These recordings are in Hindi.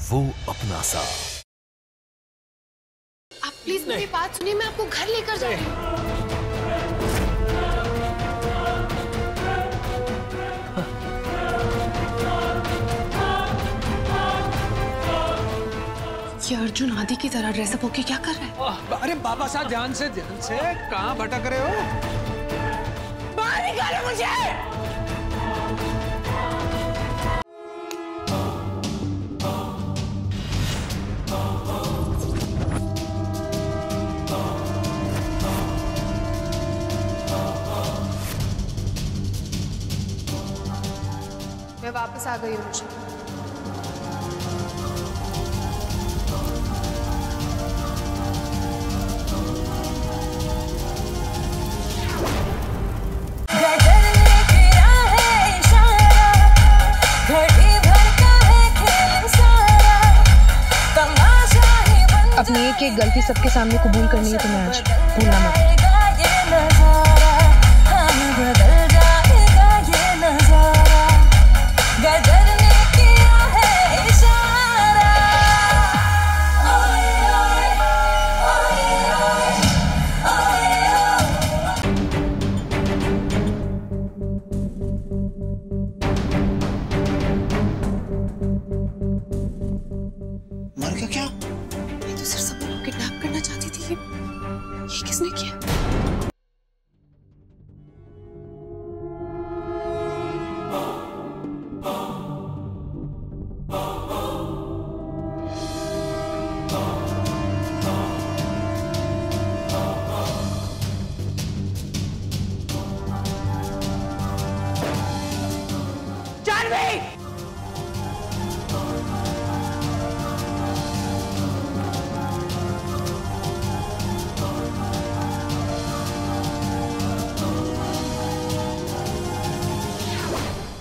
वो अपना सा। आप प्लीज मेरी बात सुनिए, मैं आपको घर लेकर जा रही हूँ। ये अर्जुन आदि की तरह ड्रेसअप होके क्या कर रहा है? अरे बाबा साहब ध्यान से कहाँ भटक रहे हो? बाहर निकालो मुझे। मैं वापस आ गई हूँ। अपनी एक एक गलती सबके सामने कबूल करनी है तुम्हें आज, भूलना मत। मर गया क्या? ये तो सिर्फ सब लोग किडनैप करना चाहती थी। ये किसने किया?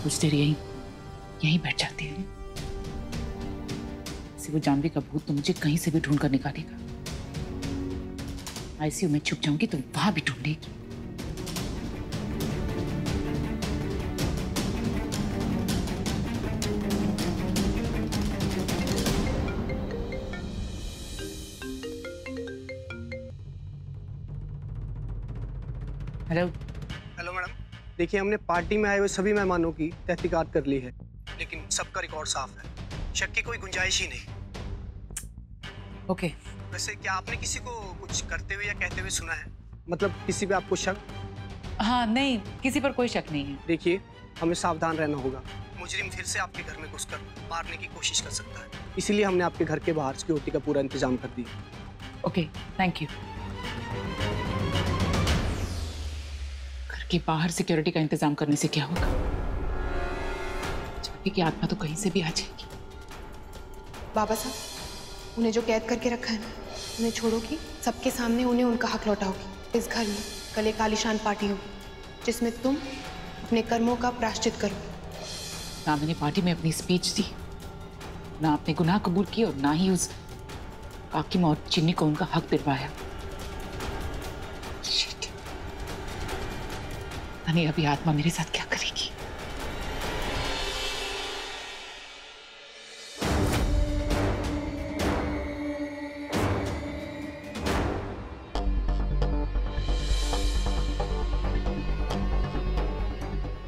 कुछ देर यहीं बैठ जाती है। वो जानवी का भूत तो मुझे कहीं से भी ढूंढ कर निकालेगा। आईसीयू में छुप जाऊंगी तो वहां भी ढूंढेगी। हेलो हेलो मैडम, देखिए हमने पार्टी में आए हुए सभी मेहमानों की तहकीकात कर ली है, लेकिन सबका रिकॉर्ड साफ है, शक की कोई गुंजाइश ही नहीं। ओके। वैसे क्या आपने किसी को कुछ करते हुए या कहते हुए सुना है? मतलब किसी पे आपको शक? हाँ नहीं, किसी पर कोई शक नहीं है। देखिए हमें सावधान रहना होगा, मुजरिम फिर से आपके घर में घुसकर मारने की कोशिश कर सकता है, इसीलिए हमने आपके घर के बाहर सिक्योरिटी का पूरा इंतजाम कर दिया। Okay, thank you. कि बाहर सिक्योरिटी का इंतजाम करने से क्या होगा? जानवी की आत्मा तो कहीं से भी आ जाएगी। बाबा साहब, उन्हें जो कैद करके रखा है ना, उन्हें छोड़ोगी, सबके सामने उन्हें उनका हक लौटाओगी। इस घर में कल एक आलीशान पार्टी होगी जिसमें तुम अपने कर्मों का प्रायश्चित करोगे। ना मैंने पार्टी में अपनी स्पीच दी, ना अपने गुनाह कबूल किए और ना ही उस काकिम और चिन्नी को उनका हक दिलवाया। नहीं, अभी आत्मा मेरे साथ क्या करेगी?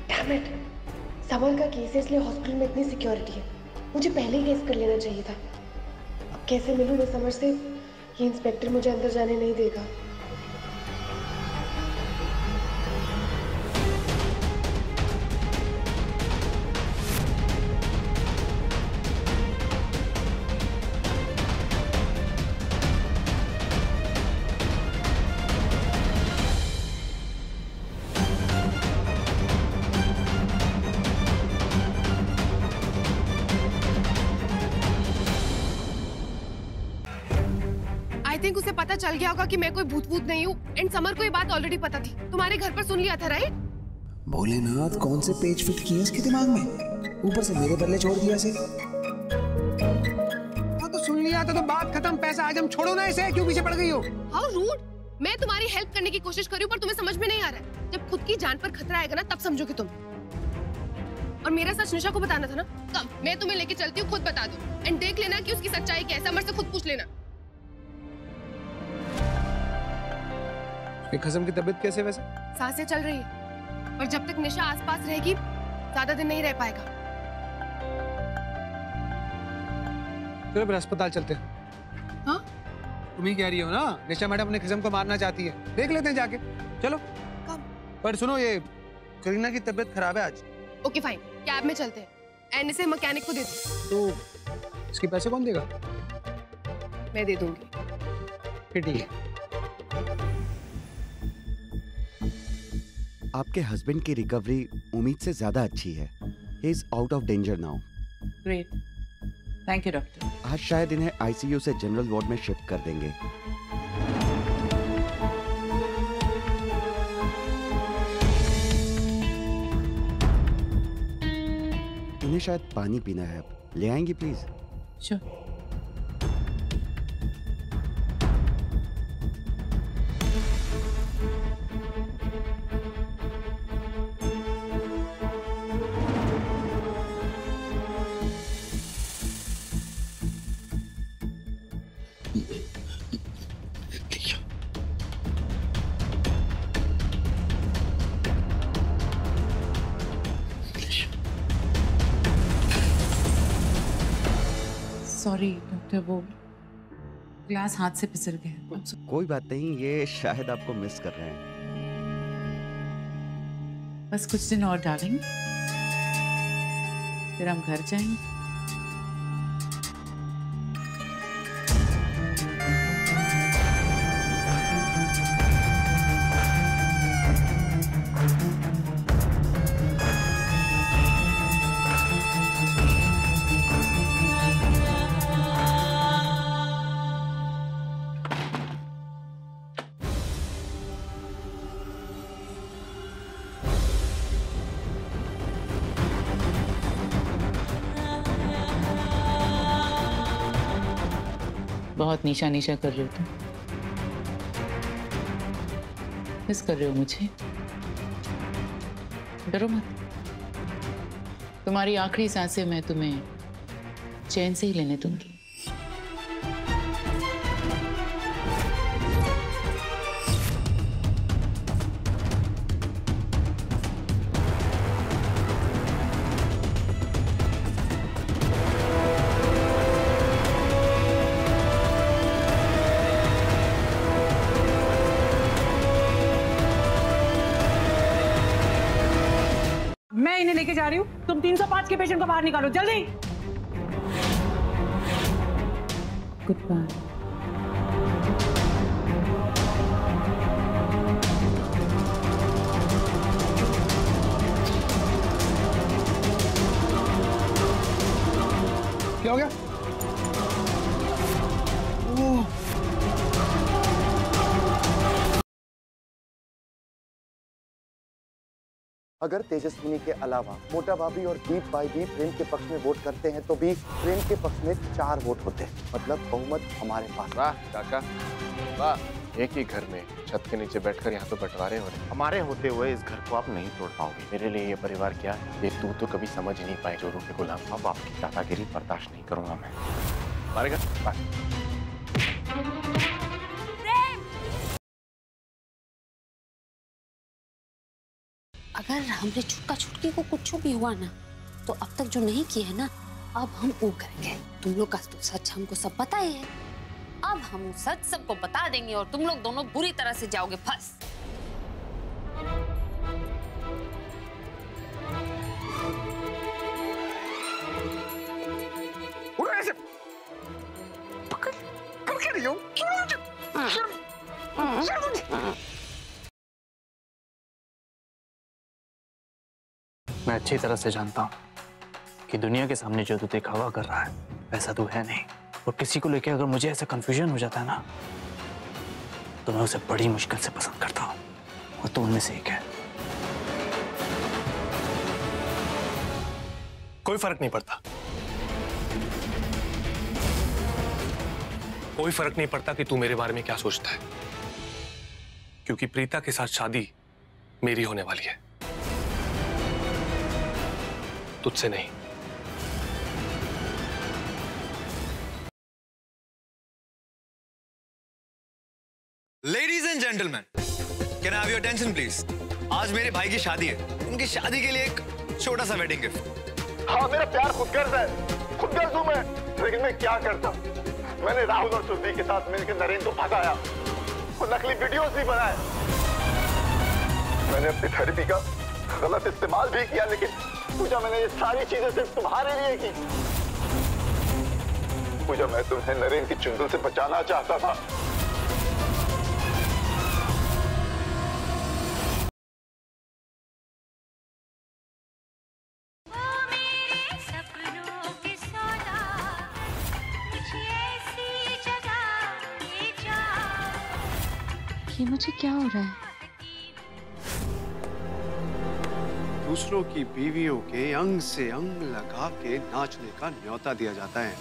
Damn it! समर का केस है, इसलिए हॉस्पिटल में इतनी सिक्योरिटी है। मुझे पहले ही केस कर लेना चाहिए था। अब कैसे मिलूं मैं समर से? ये इंस्पेक्टर मुझे अंदर जाने नहीं देगा। थिंक उसे पता चल गया होगा कि मैं कोई भूत नहीं हूँ। एंड समर को ये बात ऑलरेडी पता थी। तुम्हारे घर पर सुन लिया था, राइट? भोलेनाथ, कौन से पेज फिट किए इसके दिमाग में? ऊपर से मेरे बल्ले छोड़ दिया इसे। तो सुन लिया था तो बात खत्म, पैसा आज हम छोड़ो ना इसे, क्यों पीछे पड़ गई हो? How rude! मैं तुम्हारी हेल्प करने की कोशिश कर रही हूँ पर तुम्हें समझ में नहीं आ रहा है। जब खुद की जान पर खतरा आएगा ना तब समझोगे तुम। और मेरा सच निशा को बताना था ना। कम, मैं तुम्हें लेके चलती हूँ, खुद बता दो एंड देख लेना कि उसकी सच्चाई क्या है। समर से खुद पूछ लेना। खसम की तबीयत कैसे वैसे? सांसें चल रही है, पर जब तक निशा आसपास रहेगी ज्यादा दिन नहीं रह पाएगा। चलो फिर अस्पताल चलते हैं। हाँ? तुम ही कह रही हो ना निशा मैडम अपने खसम को मारना चाहती है, देख लेते हैं जाके। चलो। कब? पर सुनो, ये करीना की तबीयत खराब है आज। ओके फाइन, कैब में चलते हैं एंड इसे मैकेनिक को दे दो। तो इसके पैसे कौन देगा? मैं दे दूंगी। फिर ठीक है। आपके हस्बैंड की रिकवरी उम्मीद से ज्यादा अच्छी है। He is out of danger now. Great, thank you doctor. आज शायद इन्हें आईसीयू से जनरल वार्ड में शिफ्ट कर देंगे। इन्हें शायद पानी पीना है, अब ले आएंगी प्लीज? श्योर। सॉरी डॉक्टर, वो ग्लास हाथ से फिसल गया। कोई बात नहीं, ये शायद आपको मिस कर रहे हैं। बस कुछ दिन और डार्लिंग, फिर हम घर जाएंगे। बहुत नीशा नीशा कर रहे हो तुम। मिस कर रहे हो मुझे? डरो मत, तुम्हारी आखिरी सांसें मैं तुम्हें चैन से ही लेने दूंगी। मैं इन्हें लेके जा रही हूँ, तुम 305 के पेशेंट को बाहर निकालो जल्दी। Goodbye. क्या हो गया? अगर तेजस्विनी के अलावा मोटा भाभी और दीप भाई भी प्रेम के पक्ष में वोट करते हैं तो भी प्रेम के पक्ष में 4 वोट होते हैं, मतलब बहुमत हमारे पास। वाह काका वाह, एक ही घर में छत के नीचे बैठकर यहाँ तो बंटवारे हो रहे। हमारे होते हुए इस घर को आप नहीं तोड़ पाओगे। मेरे लिए ये परिवार क्या है, ये तू तो कभी समझ ही नहीं पाए। चोरों के गुलाम। अब आपकी दादागिरी बर्दाश्त नहीं करूंगा मैं। मारेगा? अगर हमने छुटका छुटकी को कुछ भी हुआ ना, तो अब तक जो नहीं किया है ना, अब हम वो करेंगे। तुम लोग का तो सच हमको सब पता ही है। अब हम सच सबको बता देंगे और तुम लोग दोनों बुरी तरह से जाओगे फंस। मैं अच्छी तरह से जानता हूँ कि दुनिया के सामने जो तू दिखावा कर रहा है वैसा तू है नहीं। और किसी को लेकर अगर मुझे ऐसा कंफ्यूजन हो जाता है ना, तो मैं उसे बड़ी मुश्किल से पसंद करता हूँ, और तू उनमें से एक है। कोई फर्क नहीं पड़ता, कोई फर्क नहीं पड़ता कि तू मेरे बारे में क्या सोचता है, क्योंकि प्रीता के साथ शादी मेरी होने वाली है। तुझसे नहीं। Ladies and gentlemen, can I have your attention please? आज मेरे भाई की शादी है। उनकी शादी के लिए एक छोटा सा वेडिंग गिफ्ट। हाँ, मेरा प्यार खुदगर्ज है, खुदगर्ज हूँ मैं, लेकिन मैं क्या करता? मैंने राहुल और सुरभि के साथ मिलकर नरेंद्र को फंसाया, वो नकली वीडियोस भी बनाए। मैंने अपनी थेरेपी का गलत इस्तेमाल भी किया, लेकिन पूजा मैंने ये सारी चीजें सिर्फ तुम्हारे लिए की। पूजा, मैं तुम्हें नरेंद्र की चुंगल से बचाना चाहता था। ये मुझे क्या हो रहा है? दूसरों की बीवियों के अंग से अंग लगा के नाचने का न्योता दिया जाता है।